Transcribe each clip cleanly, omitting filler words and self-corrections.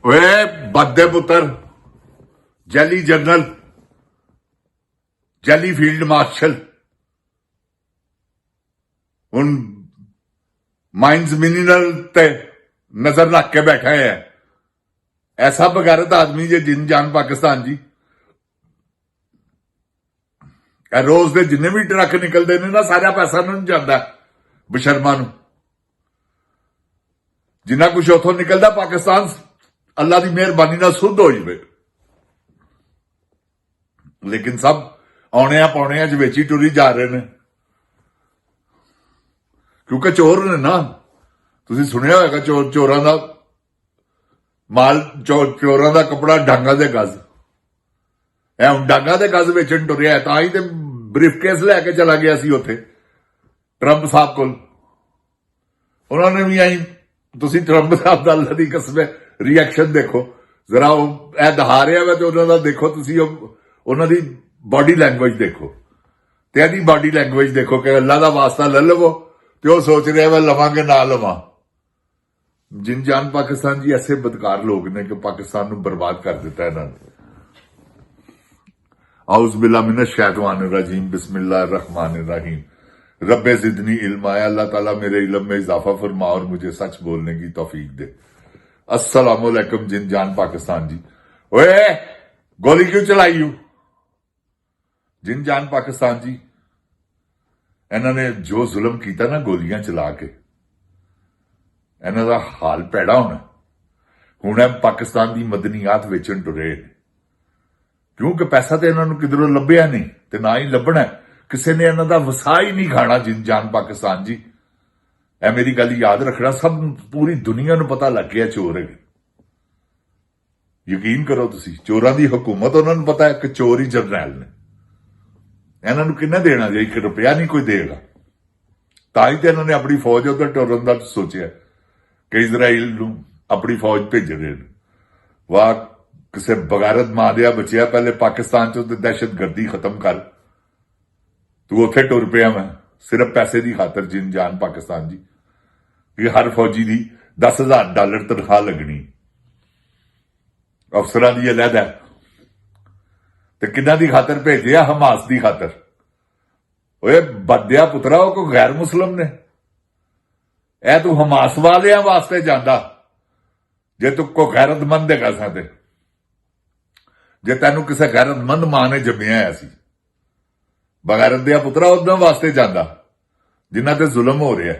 ਓਏ ਬੱਦੇ ਪੁੱਤਰ, jelly general, jelly field marshal, ਹੁਣ ਮਾइंस मिनरल ते नजर रख के बैठा है। ऐसा बगैरत आदमी जे जिन जान पाकिस्तान जी। रोज के जिन्ने भी ट्रक निकलते ने ना, सारा पैसा नहीं जाता बशर्मा नूं। जिन्ना कुछ उथों निकलता पाकिस्तान अल्लाह की मेहरबानी नाल शुद्ध हो जाए, लेकिन सब आने पौने विच ही टुरी जा रहे हैं, क्योंकि चोर ने ना। तुसीं सुनिया होगा चोरां दा माल, चोरां दा कपड़ा डांगा दे गज। ए हुण डांगा दे गज वेचण टुरिया है, तां ही ते ब्रीफकेस लैके चला गया सी उत्थे ट्रंप साहब कोल। उन्होंने भी आई, तुसीं ट्रंप साहब दा अल्लाह दी कसम रिएक्शन देखो जरा, ए दहा रहा है तो उन्होंने देखो, तुसीं उन्हां दी बॉडी लैंग्वेज देखो ते एदी बॉडी लैंग्वेज देखो कि अल्लाह दा वास्ता ले लवो, ते वो सोच रहे वे लवांगे ना लवां। जिन जान पाकिस्तान जी ऐसे बदकार लोग ने कि पाकिस्तान नूं बर्बाद कर दिता है इन्होंने। औज़ बिल्लाह मिनश शैतानिर रजीम, बिस्मिल्लाहिर रहमानिर रहीम। रब्बे ज़िदनी इल्मा, अल्लाह ताला मेरे इल्म में इजाफा फरमा और मुझे सच बोलने की तौफीक दे। अस्सलामु अलैकुम जिन जान पाकिस्तान जी। ओए गोली क्यों चलाई यू? जिन जान पाकिस्तान जी, इन्होंने जो जुल्म किया ना गोलियां चला के, इन्हों का हाल पैड़ा होना। हुण पाकिस्तान की मदनियात वेचण टुरे, क्योंकि पैसा तो इन्हों किधरों लभ्या नहीं, ते ना ही लभना। किसी ने इन्हों का वसा ही नहीं खाना। जिन जान पाकिस्तान जी, ए मेरी गल याद रखना, सब पूरी दुनिया नूं पता लग गया चोर है। यकीन करो तुसीं, चोरां दी हुकूमत उन्होंने पता है कि चोर ही जरनैल ने। इन्हों किन्ने देना जे? 1 रुपया नहीं कोई देगा। ताई तो इन्होंने अपनी फौज उधर टुरन का सोचा कि इजराइल नूं अपनी फौज भेज रहे हैं। वाह, किसी बगारत मां दिया बचिया, पहले पाकिस्तान चो दहशत गर्दी खत्म कर। तू उत्थे टुर पिया मैं सिर्फ पैसे की खातर। जिन जान पाकिस्तान जी, कि हर फौजी की $10,000 तनख्वाह लगनी, अफसरां दी अलहदा, ते किन्ना दी खातर भेजिया? हमास दी खातर। ओए बद्या पुत्रा, वो कोई गैर मुस्लिम ने? ए तू हमास वालियां वास्ते जांदा जे तू को गैरतमंद है साथे, जे तेनू किसी गैरतमंद मां ने जम्मिया है सी। बगैरत दिया पुत्रा उन्हां वास्ते जांदा जिन्हां ते जुल्म हो रहा है,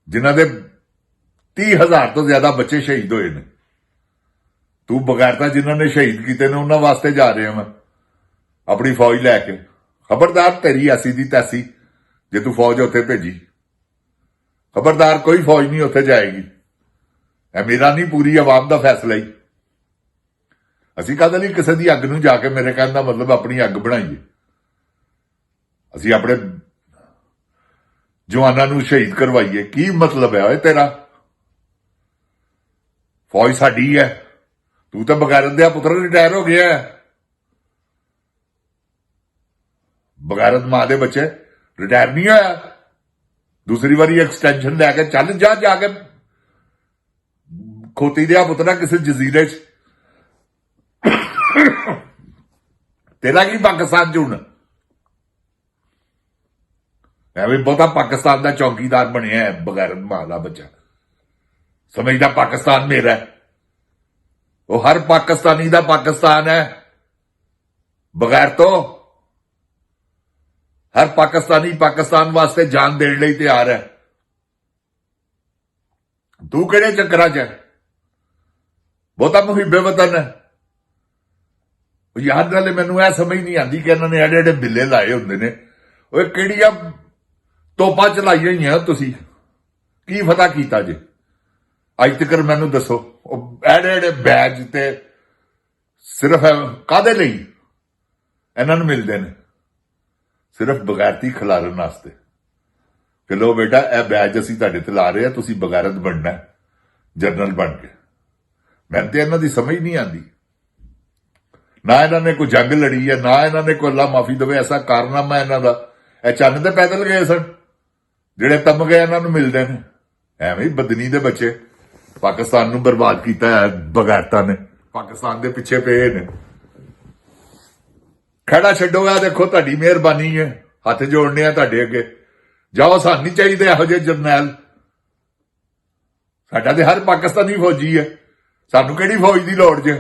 जिन्हां दे 30,000 तो ज्यादा बच्चे शहीद होए ने। तू बगैरता जिन्होंने शहीद किए ने उन्होंने वास्ते जा रहे हैं मैं अपनी फौज लैके। खबरदार तेरी ऐसी दी तैसी जे तू फौज उत्थे भेजी। खबरदार, कोई फौज नहीं उत्थे जाएगी। ए मेरा नहीं, पूरी आवाम का फैसला ही। असीं कदे नहीं किसी की अग नूं जाके, मेरे कहने का मतलब अपनी अग बनाईए। असीं अपने जवानां नूं शहीद करवाईए। की मतलब है तेरा? फौज साडी है, तू तो बगैरत दिया पुत्र रिटायर हो गया है। बगैरत मां दे बच्चे रिटायर नहीं होया, दूसरी बारी एक्सटेंशन लैके चल जा, जाके खोती दिया पुत्रा किसी जजीरे च। तेरा की पाकिस्तान च हुण एवं बहुता पाकिस्तान का चौकीदार बनया है बगैरत मां का बच्चा, समझदा पाकिस्तान मेरा है। वो हर पाकिस्तानी का पाकिस्तान है, बगैर तो हर पाकिस्तानी पाकिस्तान वास्ते जान देने लई तैयार है। तू किहड़े चक्करां च है? बहुता मुहिबे वतन है। याद नाले मैनू यह समझ नहीं आती कि इन्होंने एडे एडे बिल्ले लाए होंदे ने। ओए किहड़ियां तोपां चलाईयां होईयां तुसीं, की फतह कीता जे अज तक? मैनू दसो, एडे एडे बैज ते सिर्फ कादे लई इन्हां नूं मिलदे ने? सिर्फ बगैरती खिलारन वास्ते कि लो बेटा ए बैज असीं तुहाडे ते ला रहे हैं, तुसीं बगैरत बनना है जनरल बन के। मैनूं ते इन्हां दी समझ नहीं आती। ना इन्होंने कोई जंग लड़ी है, ना इन्होंने कोई अल्लाह माफी दवे ऐसा कारनामा इन्हों का। ए चंद ते पैदल गए सन, जेड़े तमगे इन्हों मिलते हैं। एवं बदनी दे बच्चे ਪਾਕਿਸਤਾਨ ਨੂੰ ਬਰਬਾਦ ਕੀਤਾ ਹੈ ਬਗੈਰਤਾਂ ਨੇ, ਪਾਕਿਸਤਾਨ ਦੇ ਪਿੱਛੇ ਪਏ ਨੇ। ਖੜਾ ਛੱਡੋ, ਆ ਦੇਖੋ ਤੁਹਾਡੀ ਮਿਹਰਬਾਨੀ ਹੈ, ਹੱਥ ਜੋੜਨੇ ਆ ਤੁਹਾਡੇ ਅੱਗੇ। ਜਾਓ, ਸਾਨੂੰ ਨਹੀਂ ਚਾਹੀਦੇ ਇਹੋ ਜਿਹੇ ਜਰਨੈਲ। ਸਾਡਾ ਤੇ ਹਰ ਪਾਕਿਸਤਾਨੀ ਫੌਜੀ ਹੈ, ਸਾਨੂੰ ਕਿਹੜੀ ਫੌਜ ਦੀ ਲੋੜ ਜੇ।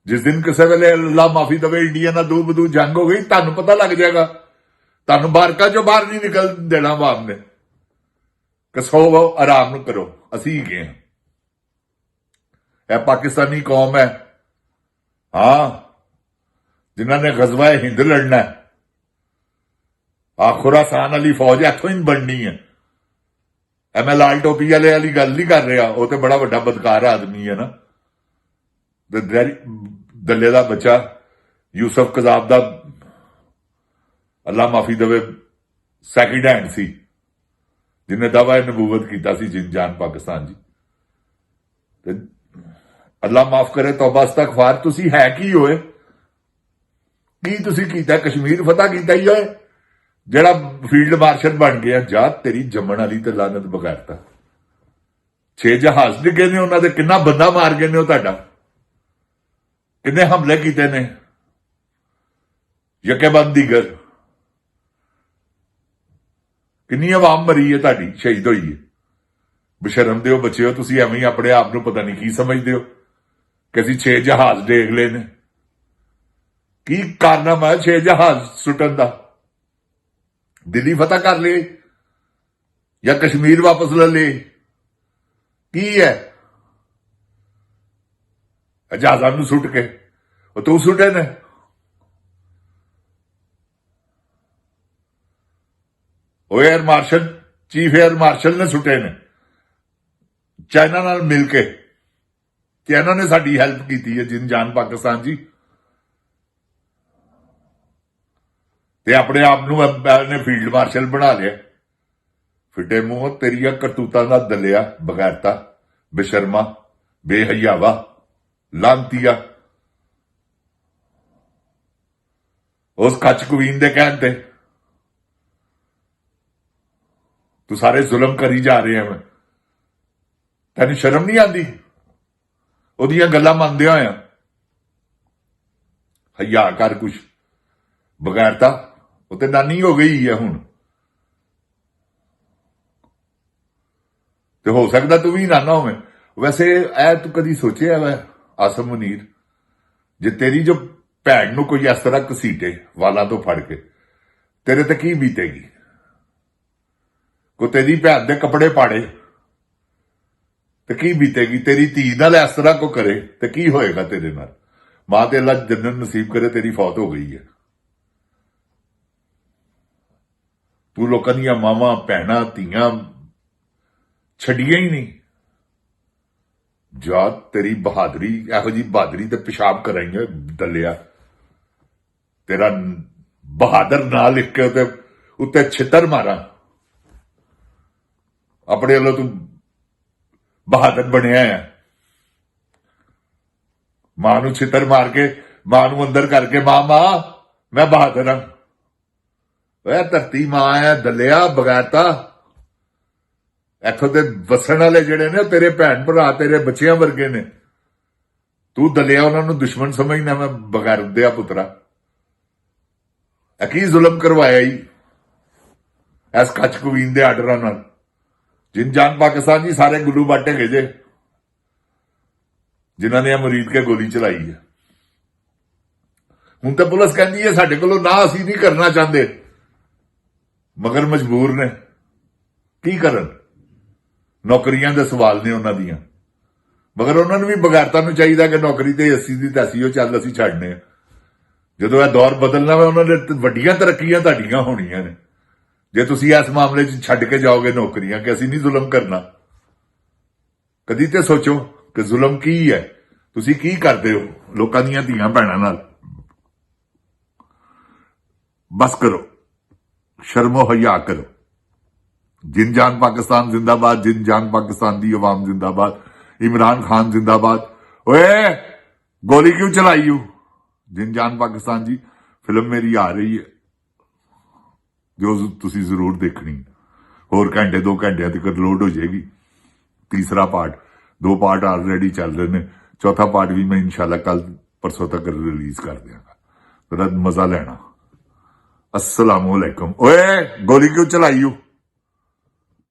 ਜਿਸ ਦਿਨ ਕਿਸੇ ਵੇਲੇ ਅੱਲਾ ਮਾਫੀ ਦਵੇ ਇੰਡੀਆ ਨਾਲ ਦੂਰ ਬਦੂ ਜੰਗ ਹੋ ਗਈ, ਤੁਹਾਨੂੰ ਪਤਾ ਲੱਗ ਜਾਏਗਾ। ਤੁਹਾਨੂੰ ਬਾਰਕਾ ਚੋਂ ਬਾਹਰ ਨਹੀਂ ਨਿਕਲ ਦੇਣਾ ਆਵਾਮ ਨੇ। ਕਸੋ ਆਰਾਮ ਨੂੰ ਕਰੋ, ਅਸੀਂ ਗਏ ਹਾਂ। ਇਹ ਪਾਕਿਸਤਾਨੀ ਕੌਮ ਹੈ, ਹਾਂ, ਜਿਨ੍ਹਾਂ ਨੇ ਗਜ਼ਵਾ ਹਿੰਦ ਲੜਨਾ ਹੈ। ਖੁਰਾਸਾਨ ਵਾਲੀ ਫੌਜ ਇੱਥੋਂ ਹੀ ਬਣਨੀ ਹੈ। ਮੈਂ ਲਾਲ ਟੋਪੀ ਵਾਲੀ ਗੱਲ ਨਹੀਂ ਕਰ ਰਿਹਾ, ਉਹ ਤੇ ਬੜਾ ਵੱਡਾ ਬਦਕਾਰ ਆਦਮੀ ਹੈ ਨਾ। ਦੱਲੇ ਦਾ ਬੱਚਾ ਯੂਸਫ ਕਜ਼ਾਬ ਦਾ ਅੱਲਾ ਮਾਫੀ ਦੇਵੇ ਸੈਕਿੰਡ ਹੈਂਡ ਸੀ, ਜਿਹਨੇ ਦਾਵਾ ਨਬੂਵਤ ਕੀਤਾ ਸੀ ਜਿੰਨ ਪਾਕਿਸਤਾਨ ਜੀ। ਤੇ ਅੱਲਾ ਮਾਫ ਕਰੇ, ਤੌਬਾ ਇਸਤਗਫਾਰ। ਤੁਸੀਂ ਹੈ ਕੀ ਹੋਏ? ਕੀ ਤੁਸੀਂ ਕੀਤਾ? ਕਸ਼ਮੀਰ ਫਤਹ ਕੀਤਾ ਹੀ ਹੋਏ, ਜਿਹੜਾ ਫੀਲਡ ਮਾਰਸ਼ਲ ਬਣ ਗਿਆ। ਜਾ ਤੇਰੀ ਜੰਮਣ ਵਾਲੀ ਤੇ ਲਾਨਤ ਬਗੈਰਤਾ। 6 ਜਹਾਜ਼ ਡਿੱਗੇ ਨੇ ਉਹਨਾਂ ਦੇ, ਕਿੰਨਾ ਬੰਦਾ ਮਾਰ ਗਏ ਨੇ ਉਹ ਤੁਹਾਡਾ, ਕਿੰਨੇ ਹਮਲੇ ਕੀਤੇ ਨੇ ਯਕੇਬੰਦ ਦੀਗਰ, ਕਿੰਨੀ ਆਵਾਮ ਮਰੀ ਹੈ ਤੁਹਾਡੀ, ਸ਼ਹੀਦ ਹੋਈ ਹੈ। ਬਸ਼ਰਮ ਦਿਓ ਬੱਚਿਓ, ਤੁਸੀਂ ਐਵੇਂ ਹੀ ਆਪਣੇ ਆਪ ਨੂੰ ਪਤਾ ਨਹੀਂ ਕੀ ਸਮਝਦੇ ਹੋ ਕਿ ਅਸੀਂ 6 ਜਹਾਜ਼ ਡੇਗ ਲਏ ਨੇ। ਕੀ ਕਾਰਨਾਮਾ ਹੈ 6 ਜਹਾਜ਼ ਸੁੱਟਣ ਦਾ? ਦਿੱਲੀ ਫਤਹ ਕਰ ਲਏ ਜਾਂ ਕਸ਼ਮੀਰ ਵਾਪਸ ਲੈ ਲਏ? ਕੀ ਹੈ? ਜਹਾਜ਼ਾਂ ਨੂੰ ਸੁੱਟ ਕੇ ਉਹ ਤੂੰ ਸੁੱਟੇ ਨੇ। ਉਹ air martial, chief air martial ਨੇ ਸੁੱਟੇ ਨੇ, ਚਾਈਨਾ ਨਾਲ ਮਿਲ ਕੇ। ਚਾਈਨਾ ਨੇ ਸਾਡੀ ਹੈਲਪ ਕੀਤੀ ਹੈ ਜਿੰਨ ਪਾਕਿਸਤਾਨ ਜੀ। ਤੇ ਆਪਣੇ ਆਪ ਨੂੰ ਨੇ ਫੀਲਡ ਮਾਰਸ਼ਲ ਬਣਾ ਲਿਆ। ਫਿੱਟੇ ਮੂੰਹ, ਤੇਰੀਆਂ ਕਰਤੂਤਾਂ ਦਾ ਦਲਿਆ ਬਗੈਰਤਾ, ਬੇਸ਼ਰਮਾ, ਬੇਹਯਾਵਾ, ਲਾਂਤੀਆ। ਉਸ ਕੱਚ ਕੁਵੀਨ ਦੇ ਕਹਿਣ ਤੇ ਤੂੰ ਸਾਰੇ ਜ਼ੁਲਮ ਕਰੀ ਜਾ ਰਹੇ ਆ। ਤੈਨੂੰ ਸ਼ਰਮ ਨਹੀਂ ਆਉਂਦੀ ਉਹਦੀਆਂ ਗੱਲਾਂ ਮੰਨਦੇ ਹੋਇਆ? ਹਯਾ ਕਰ ਕੁਛ, ਬਗੈਰਤਾ। ਉਹ ਤੇ ਨਾਨੀ ਹੋ ਗਈ ਹੈ ਹੁਣ, ਤੇ ਹੋ ਸਕਦਾ ਤੂੰ ਵੀ ਨਾਨਾ ਹੋਵੇਂ। ਵੈਸੇ ਇਹ ਤੂੰ ਕਦੀ ਸੋਚਿਆ ਵਾ ਆਸਮ ਮੁਨੀਰ, ਜੇ ਤੇਰੀ ਜੋ ਭੈਣ ਨੂੰ ਕੋਈ ਇਸ ਤਰ੍ਹਾਂ ਘਸੀਟੇ ਵਾਲਾਂ ਤੋਂ ਫੜ ਕੇ, ਤੇਰੇ ਤੇ ਕੀ ਬੀਤੇਗੀ? ਕੋ ਤੇਰੀ ਭੈਣ ਦੇ ਕੱਪੜੇ ਪਾੜੇ ਤੇ ਕੀ ਬੀਤੇਗੀ? ਤੇਰੀ ਧੀ ਨਾਲ ਇਸ ਤਰ੍ਹਾਂ ਕੋ ਕਰੇ ਤੇ ਕੀ ਹੋਏਗਾ ਤੇਰੇ ਨਾਲ? ਮਾਂ ਤੇ ਅੱਲਾ ਜੰਨਤ ਨਸੀਬ ਕਰੇ, ਤੇਰੀ ਫੌਤ ਹੋ ਗਈ ਹੈ। ਤੂੰ ਲੋਕਾਂ ਦੀਆਂ ਮਾਵਾਂ, ਭੈਣਾਂ, ਧੀਆਂ ਛੱਡੀਆਂ ਹੀ ਨਹੀਂ। ਜਾ ਤੇਰੀ ਬਹਾਦਰੀ, ਇਹੋ ਜੀ ਬਹਾਦਰੀ ਤੇ ਪਿਸ਼ਾਬ ਕਰਾਈਆਂ ਦਲਿਆ। ਤੇਰਾ ਬਹਾਦਰ ਨਾਂ ਲਿਖ ਕੇ ਉੱਤੇ ਛਿੱਤਰ ਮਾਰਾਂ। ਆਪਣੇ ਵੱਲੋਂ ਤੂੰ ਬਹਾਦਰ ਬਣਿਆ ਆ। ਮਾਂ ਨੂੰ ਛਿੱਤਰ ਮਾਰ ਕੇ, ਮਾਂ ਨੂੰ ਅੰਦਰ ਕਰਕੇ, ਮਾਂ ਮੈਂ ਬਹਾਦਰ ਹਾਂ। ਇਹ ਧਰਤੀ ਮਾਂ ਹੈ ਦਲਿਆ ਬਗੈਰਤਾ। ਇੱਥੋਂ ਦੇ ਵਸਣ ਵਾਲੇ ਜਿਹੜੇ ਨੇ ਤੇਰੇ ਭੈਣ ਭਰਾ, ਤੇਰੇ ਬੱਚਿਆਂ ਵਰਗੇ ਨੇ। ਤੂੰ ਦਲਿਆ ਉਹਨਾਂ ਨੂੰ ਦੁਸ਼ਮਣ ਸਮਝਣਾ। ਮੈਂ ਬਗੈਰਤ ਦਿਆ ਪੁੱਤਰਾ, ਕੀ ਜ਼ੁਲਮ ਕਰਵਾਇਆ ਹੀ ਇਸ ਕੱਚ ਕੁਵੀਨ ਦੇ ਆਰਡਰਾਂ ਨਾਲ। ਜਿੰਨ ਪਾਕਿਸਤਾਨ ਜੀ ਸਾਰੇ ਗੁੱਲੂ ਬਾਟੇ ਗਏ ਜੇ, ਜਿਨ੍ਹਾਂ ਨੇ ਮੁਰੀਦ ਕੇ ਗੋਲੀ ਚਲਾਈ ਹੈ। ਹੁਣ ਤਾਂ ਪੁਲਿਸ ਕਹਿੰਦੀ ਹੈ ਸਾਡੇ ਕੋਲੋਂ ਨਾ, ਅਸੀਂ ਨਹੀਂ ਕਰਨਾ ਚਾਹੁੰਦੇ, ਮਗਰ ਮਜਬੂਰ ਨੇ। ਕੀ ਕਰਨ? ਨੌਕਰੀਆਂ ਦੇ ਸਵਾਲ ਨੇ ਉਹਨਾਂ ਦੀਆਂ, ਮਗਰ ਉਹਨਾਂ ਨੂੰ ਵੀ ਬਗੈਰਤਾਂ ਨੂੰ ਚਾਹੀਦਾ ਕਿ ਨੌਕਰੀ ਤੇ ਅਸੀਂ ਦੀ ਤੈਸੀ ਉਹ ਚੱਲ, ਅਸੀਂ ਛੱਡਨੇ ਆ। ਜਦੋਂ ਇਹ ਦੌਰ ਬਦਲਣਾ ਵਾ, ਉਹਨਾਂ ਦੇ ਵੱਡੀਆਂ ਤਰੱਕੀਆਂ ਤੁਹਾਡੀਆਂ ਹੋਣੀਆਂ ਨੇ ਜੇ ਤੁਸੀਂ ਇਸ ਮਾਮਲੇ 'ਚ ਛੱਡ ਕੇ ਜਾਓਗੇ ਨੌਕਰੀਆਂ, ਕਿ ਅਸੀਂ ਨਹੀਂ ਜ਼ੁਲਮ ਕਰਨਾ। ਕਦੀ ਤੇ ਸੋਚੋ ਕਿ ਜ਼ੁਲਮ ਕੀ ਹੈ, ਤੁਸੀਂ ਕੀ ਕਰਦੇ ਹੋ ਲੋਕਾਂ ਦੀਆਂ ਧੀਆਂ ਭੈਣਾਂ ਨਾਲ। ਬਸ ਕਰੋ, ਸ਼ਰਮੋ ਹਯਾ ਕਰੋ। ਜਿੰਨ ਪਾਕਿस्तान जिंदाबाद, जिन पाकिस्तान दी आवाम जिंदाबाद, इमरान खान जिंदाबाद। ओए गोली क्यों चलाई हूं? जिन पाकिस्तान जी फिल्म मेरी आ रही है जो तुसी जरूर देखनी। ਹੋਰ ਘੰਟੇ 2 ਘੰਟਿਆਂ ਤੱਕ ਲੋਡ ਹੋ ਜਾਏਗੀ तीसरा पार्ट 2 पार्ट ऑलरेडी चल रहे हैं चौथा पार्ट भी मैं इंशाल्लाह कल परसों तक रिलीज कर देंगा बड़ा मजा लेना अस्सलाम वालेकुम ओए गोली क्यों चलाई हो